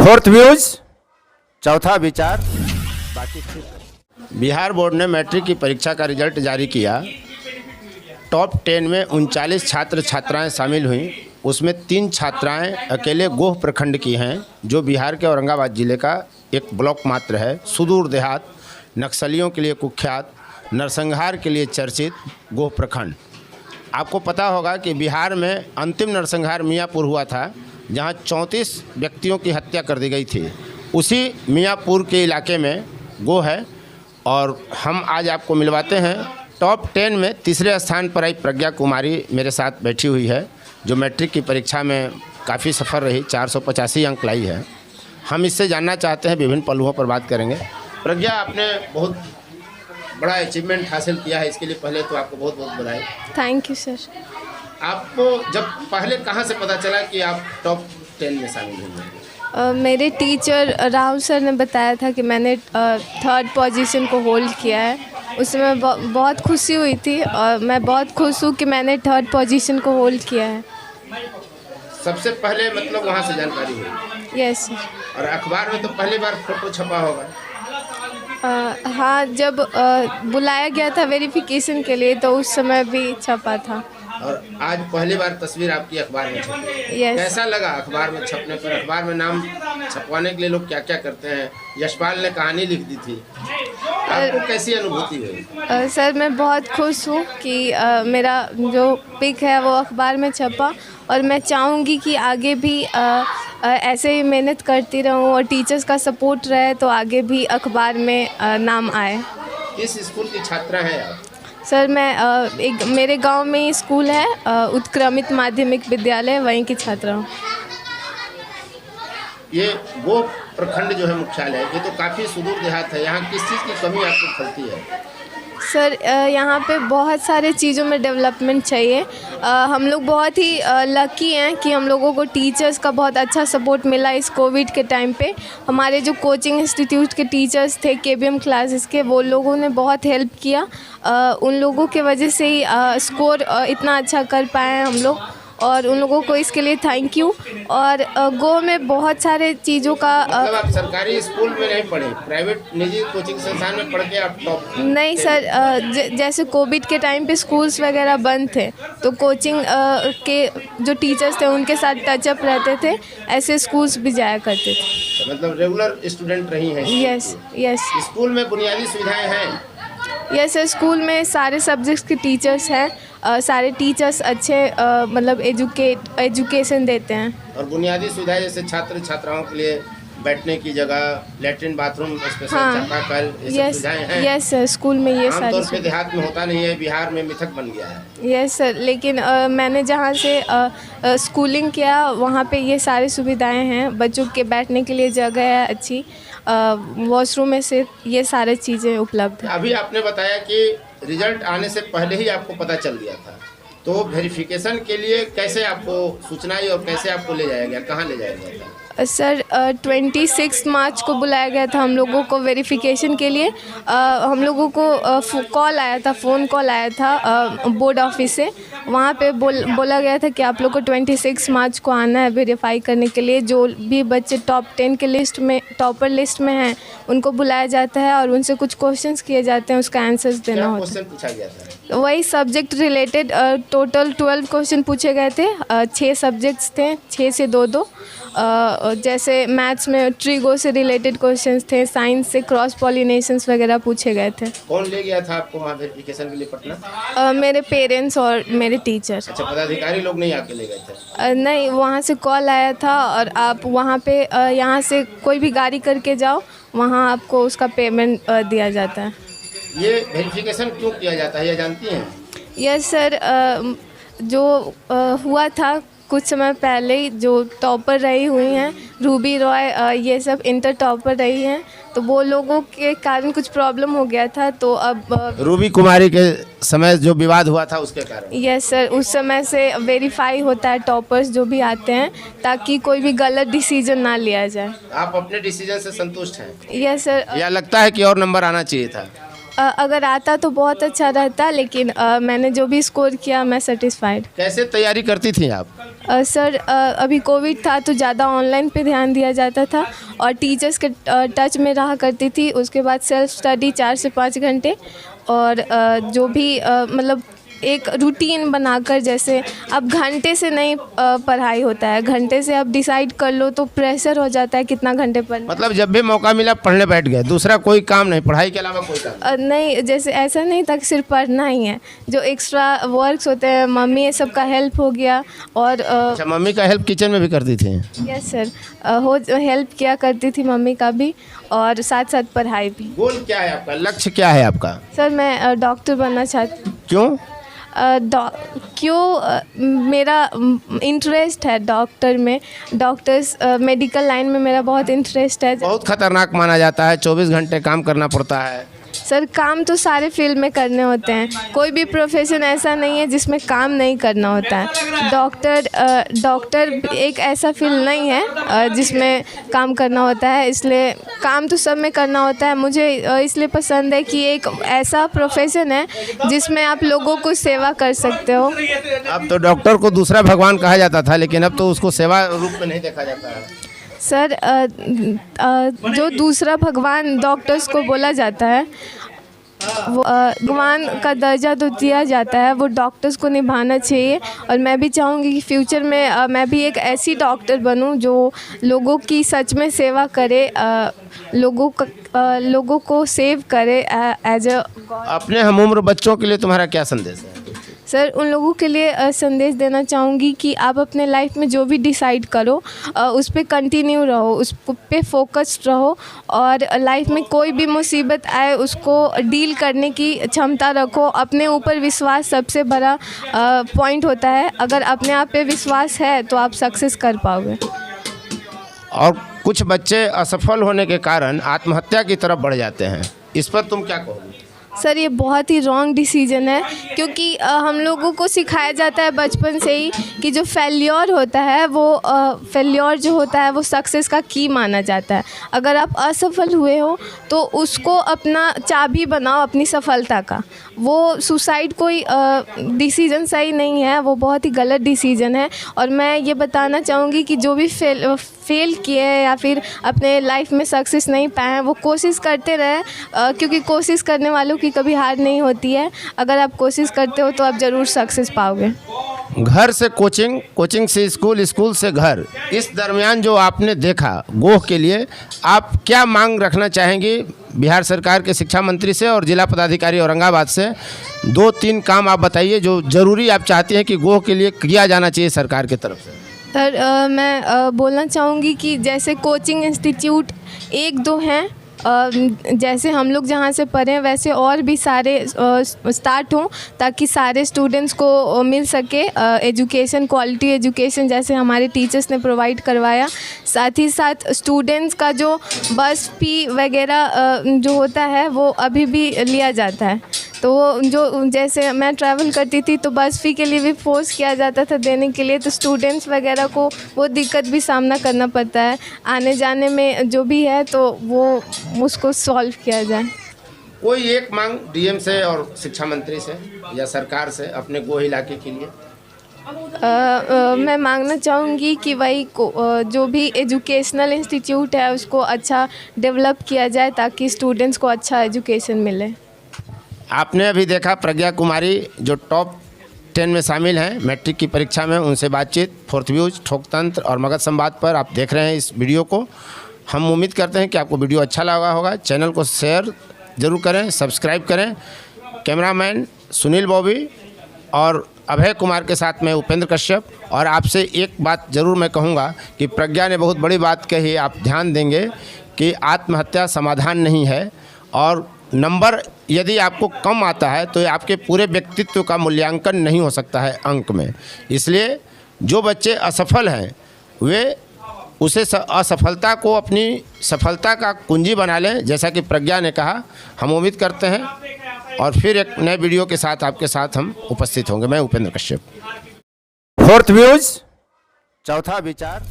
Fourth views, चौथा विचार, बाकी ठीक। बिहार बोर्ड ने मैट्रिक की परीक्षा का रिजल्ट जारी किया। टॉप 10 में 39 छात्र छात्राएं शामिल हुईं। उसमें 3 छात्राएं अकेले गोह प्रखंड की हैं, जो बिहार के औरंगाबाद ज़िले का एक ब्लॉक मात्र है। सुदूर देहात, नक्सलियों के लिए कुख्यात, नरसंहार के लिए चर्चित गोह प्रखंड। आपको पता होगा कि बिहार में अंतिम नरसंहार मियाँपुर हुआ था, जहां 34 व्यक्तियों की हत्या कर दी गई थी। उसी मियाँपुर के इलाके में गोह है, और हम आज आपको मिलवाते हैं। टॉप 10 में तीसरे स्थान पर आई प्रज्ञा कुमारी मेरे साथ बैठी हुई है, जो मैट्रिक की परीक्षा में काफ़ी सफल रही, 485 अंक लाई है। हम इससे जानना चाहते हैं, विभिन्न पहलुओं पर बात करेंगे। प्रज्ञा, आपने बहुत बड़ा अचीवमेंट हासिल किया है, इसके लिए पहले तो आपको बहुत बहुत बधाई। Thank you sir. आपको जब पहले कहाँ से पता चला कि आप टॉप 10 में शामिल हुए? मेरे टीचर राहुल सर ने बताया था कि मैंने 3rd पोजीशन को होल्ड किया है। उसमें बहुत खुशी हुई थी, और मैं बहुत खुश हूँ कि मैंने 3rd पोजीशन को होल्ड किया है। सबसे पहले मतलब वहाँ से जानकारी हुई? Yes sir. और अखबार में तो पहली बार फोटो छपा होगा? हाँ, जब बुलाया गया था वेरिफिकेशन के लिए, तो उस समय भी छपा था। और आज पहली बार तस्वीर आपकी अखबार में छपी। यस। कैसा लगा अखबार में छपने पर? अखबार में नाम छपवाने के लिए लोग क्या क्या करते हैं। यशपाल ने कहानी लिख दी थी, आपको कैसी अनुभूति हुई? सर, मैं बहुत खुश हूँ कि मेरा जो पिक है वो अखबार में छपा, और मैं चाहूँगी कि आगे भी ऐसे ही मेहनत करती रहूँ, और टीचर्स का सपोर्ट रहे तो आगे भी अखबार में नाम आए। किस स्कूल की छात्रा हैं आप? सर, मैं मेरे गांव में ही स्कूल है, उत्क्रमित माध्यमिक विद्यालय, वहीं की छात्रा हूँ। ये वो प्रखंड जो है मुख्यालय, ये तो काफ़ी सुदूर देहात है। यहाँ किस चीज़ की कमी आपको खलती है? सर, यहाँ पे बहुत सारे चीज़ों में डेवलपमेंट चाहिए। हम लोग बहुत ही लकी हैं कि हम लोगों को टीचर्स का बहुत अच्छा सपोर्ट मिला इस कोविड के टाइम पे। हमारे जो कोचिंग इंस्टीट्यूट के टीचर्स थे, KBM क्लासेस के, वो लोगों ने बहुत हेल्प किया। उन लोगों के वजह से ही स्कोर इतना अच्छा कर पाए हैं हम लोग, और उन लोगों को इसके लिए थैंक यू। और गो में बहुत सारे चीज़ों का मतलब आप सरकारी स्कूल में नहीं पढ़े, प्राइवेट निजी कोचिंग संस्थान में पढ़ के आप टॉप? नहीं सर, जैसे कोविड के टाइम पे स्कूल्स वगैरह बंद थे, तो कोचिंग के जो टीचर्स थे उनके साथ टचअप रहते थे, ऐसे स्कूल्स भी जाया करते थे। मतलब रेगुलर स्टूडेंट रही हैं? Yes yes. स्कूल में बुनियादी सुविधाएं हैं? यस सर, स्कूल में सारे सब्जेक्ट्स के टीचर्स हैं। सारे टीचर्स अच्छे मतलब एजुकेशन देते हैं। और बुनियादी सुविधाएं जैसे छात्र छात्राओं के लिए बैठने की जगह, लैट्रिन बाथरूम, स्पेशल चापाकल, ये सब सुविधाएं हैं? यस सर, स्कूल में ये सारी आमतौर पे देहात में होता नहीं है, बिहार में मिथक बन गया है। यस सर, लेकिन मैंने जहाँ से स्कूलिंग किया वहाँ पे ये सारी सुविधाएं हैं। बच्चों के बैठने के लिए जगह है अच्छी, वॉशरूम में से ये सारी चीज़ें उपलब्ध हैं। अभी आपने बताया कि रिजल्ट आने से पहले ही आपको पता चल गया था, तो वेरिफिकेशन के लिए कैसे आपको सूचना आई और कैसे आपको ले जाया गया, कहाँ ले जाया गया था? सर, 26 मार्च को बुलाया गया था हम लोगों को वेरिफिकेशन के लिए। हम लोगों को कॉल आया था, फ़ोन कॉल आया था बोर्ड ऑफिस से। वहाँ पे बोला गया था कि आप लोग को 26 मार्च को आना है वेरीफाई करने के लिए। जो भी बच्चे टॉप 10 के लिस्ट में, टॉपर लिस्ट में हैं, उनको बुलाया जाता है और उनसे कुछ क्वेश्चंस किए जाते हैं, उसका आंसर्स देना होता है। क्वेश्चन पूछा गया था? वही सब्जेक्ट रिलेटेड टोटल 12 क्वेश्चन पूछे गए थे। 6 सब्जेक्ट्स थे, 6 से 2-2। जैसे मैथ्स में ट्रिगो से रिलेटेड क्वेश्चंस थे, साइंस से क्रॉस पॉलिनेशंस वगैरह पूछे गए थे। कौन ले गया था आपको वहाँ वेरिफिकेशन के लिए पटना? मेरे पेरेंट्स और मेरे टीचर। अच्छा, पदाधिकारी लोग नहीं आके ले गए थे? नहीं, वहाँ से कॉल आया था, और आप वहाँ पे यहाँ से कोई भी गाड़ी करके जाओ, वहाँ आपको उसका पेमेंट दिया जाता है। ये वेरिफिकेशन क्यों किया जाता है, ये जानती हैं? यस सर, जो हुआ था कुछ समय पहले ही, जो टॉपर रही हुई हैं, रूबी रॉय, ये सब इंटर टॉपर रही हैं, तो वो लोगों के कारण कुछ प्रॉब्लम हो गया था। तो अब रूबी कुमारी के समय जो विवाद हुआ था उसके कारण? यस सर, उस समय से वेरीफाई होता है टॉपर्स जो भी आते हैं, ताकि कोई भी गलत डिसीजन ना लिया जाए। आप अपने डिसीजन से संतुष्ट हैं? Yes sir. या लगता है कि और नंबर आना चाहिए था? अगर आता तो बहुत अच्छा रहता, लेकिन मैंने जो भी स्कोर किया मैं सेटिस्फाइड। कैसे तैयारी करती थी आप? सर अभी कोविड था तो ज़्यादा ऑनलाइन पे ध्यान दिया जाता था और टीचर्स के टच में रहा करती थी। उसके बाद सेल्फ स्टडी 4 से 5 घंटे और जो भी मतलब एक रूटीन बनाकर, जैसे अब घंटे से नहीं पढ़ाई होता है, घंटे से अब डिसाइड कर लो तो प्रेशर हो जाता है कितना घंटे पढ़ना। मतलब जब भी मौका मिला पढ़ने बैठ गए, दूसरा कोई काम नहीं, पढ़ाई के अलावा कोई काम नहीं, जैसे ऐसा नहीं था कि सिर्फ पढ़ना ही है, जो एक्स्ट्रा वर्क्स होते हैं मम्मी ये सब का हेल्प हो गया। और अच्छा, मम्मी का हेल्प किचन में भी करती थी? यस सर, हेल्प किया करती थी मम्मी का भी और साथ साथ पढ़ाई भी। गोल क्या है आपका, लक्ष्य क्या है आपका? सर मैं डॉक्टर बनना चाहती हूँ। क्यों? मेरा इंटरेस्ट है डॉक्टर में, डॉक्टर्स मेडिकल लाइन में मेरा बहुत इंटरेस्ट है। बहुत खतरनाक माना जाता है, 24 घंटे काम करना पड़ता है। सर काम तो सारे फील्ड में करने होते हैं, कोई भी प्रोफेशन ऐसा नहीं है जिसमें काम नहीं करना होता है। डॉक्टर एक ऐसा फील्ड नहीं है जिसमें काम करना होता है, इसलिए काम तो सब में करना होता है। मुझे इसलिए पसंद है कि एक ऐसा प्रोफेशन है जिसमें आप लोगों को सेवा कर सकते हो। अब तो डॉक्टर को दूसरा भगवान कहा जाता था, लेकिन अब तो उसको सेवा रूप में नहीं देखा जाता है। सर जो दूसरा भगवान डॉक्टर्स को बोला जाता है वो भगवान का दर्जा तो दिया जाता है, वो डॉक्टर्स को निभाना चाहिए। और मैं भी चाहूँगी कि फ्यूचर में मैं भी एक ऐसी डॉक्टर बनूँ जो लोगों की सच में सेवा करे, लोगों को सेव करे एज अ। अपने हम उम्र बच्चों के लिए तुम्हारा क्या संदेश है? सर उन लोगों के लिए संदेश देना चाहूँगी कि आप अपने लाइफ में जो भी डिसाइड करो उस पर कंटिन्यू रहो, उस पे फोकस्ड रहो और लाइफ में कोई भी मुसीबत आए उसको डील करने की क्षमता रखो। अपने ऊपर विश्वास सबसे बड़ा पॉइंट होता है, अगर अपने आप पे विश्वास है तो आप सक्सेस कर पाओगे। और कुछ बच्चे असफल होने के कारण आत्महत्या की तरफ बढ़ जाते हैं, इस पर तुम क्या कहोगे? सर ये बहुत ही रॉन्ग डिसीजन है, क्योंकि हम लोगों को सिखाया जाता है बचपन से ही कि जो फेल्योर होता है वो सक्सेस का की माना जाता है। अगर आप असफल हुए हो तो उसको अपना चाबी बनाओ अपनी सफलता का। वो सुसाइड कोई डिसीजन सही नहीं है, वो बहुत ही गलत डिसीजन है। और मैं ये बताना चाहूँगी कि जो भी फेल किए हैं या फिर अपने लाइफ में सक्सेस नहीं पाए हैं वो कोशिश करते रहें, क्योंकि कोशिश करने वालों की कभी हार नहीं होती है। अगर आप कोशिश करते हो तो आप ज़रूर सक्सेस पाओगे। घर से कोचिंग, कोचिंग से स्कूल, स्कूल से घर, इस दरमियान जो आपने देखा गोह के लिए आप क्या मांग रखना चाहेंगी बिहार सरकार के शिक्षा मंत्री से और जिला पदाधिकारी औरंगाबाद से? 2-3 काम आप बताइए जो ज़रूरी आप चाहती हैं कि गोह के लिए किया जाना चाहिए सरकार की तरफ से। सर मैं बोलना चाहूँगी कि जैसे कोचिंग इंस्टीट्यूट 1-2 हैं, जैसे हम लोग जहाँ से पढ़े वैसे और भी सारे स्टार्ट हों ताकि सारे स्टूडेंट्स को मिल सके एजुकेशन, क्वालिटी एजुकेशन जैसे हमारे टीचर्स ने प्रोवाइड करवाया। साथ ही साथ स्टूडेंट्स का जो बस फी वगैरह जो होता है वो अभी भी लिया जाता है, तो वो जो जैसे मैं ट्रैवल करती थी तो बस फ़ी के लिए भी फोर्स किया जाता था देने के लिए, तो स्टूडेंट्स वगैरह को वो दिक्कत भी सामना करना पड़ता है आने जाने में जो भी है, तो वो उसको सॉल्व किया जाए। कोई एक मांग डीएम से और शिक्षा मंत्री से या सरकार से अपने गोह इलाके के लिए? मैं मांगना चाहूँगी कि वही जो भी एजुकेशनल इंस्टीट्यूट है उसको अच्छा डेवलप किया जाए ताकि स्टूडेंट्स को अच्छा एजुकेशन मिले। आपने अभी देखा प्रज्ञा कुमारी जो टॉप 10 में शामिल हैं मैट्रिक की परीक्षा में, उनसे बातचीत फोर्थ व्यूज, ठोकतंत्र और मगध संवाद पर आप देख रहे हैं इस वीडियो को। हम उम्मीद करते हैं कि आपको वीडियो अच्छा लगा होगा। चैनल को शेयर ज़रूर करें, सब्सक्राइब करें। कैमरामैन सुनील बॉबी और अभय कुमार के साथ मैं उपेंद्र कश्यप। और आपसे एक बात ज़रूर मैं कहूँगा कि प्रज्ञा ने बहुत बड़ी बात कही, आप ध्यान देंगे कि आत्महत्या समाधान नहीं है और नंबर यदि आपको कम आता है तो आपके पूरे व्यक्तित्व का मूल्यांकन नहीं हो सकता है अंक में। इसलिए जो बच्चे असफल हैं वे उसे असफलता को अपनी सफलता का कुंजी बना लें, जैसा कि प्रज्ञा ने कहा। हम उम्मीद करते हैं और फिर एक नए वीडियो के साथ आपके साथ हम उपस्थित होंगे। मैं उपेंद्र कश्यप। फोर्थ व्यूज, चौथा विचार।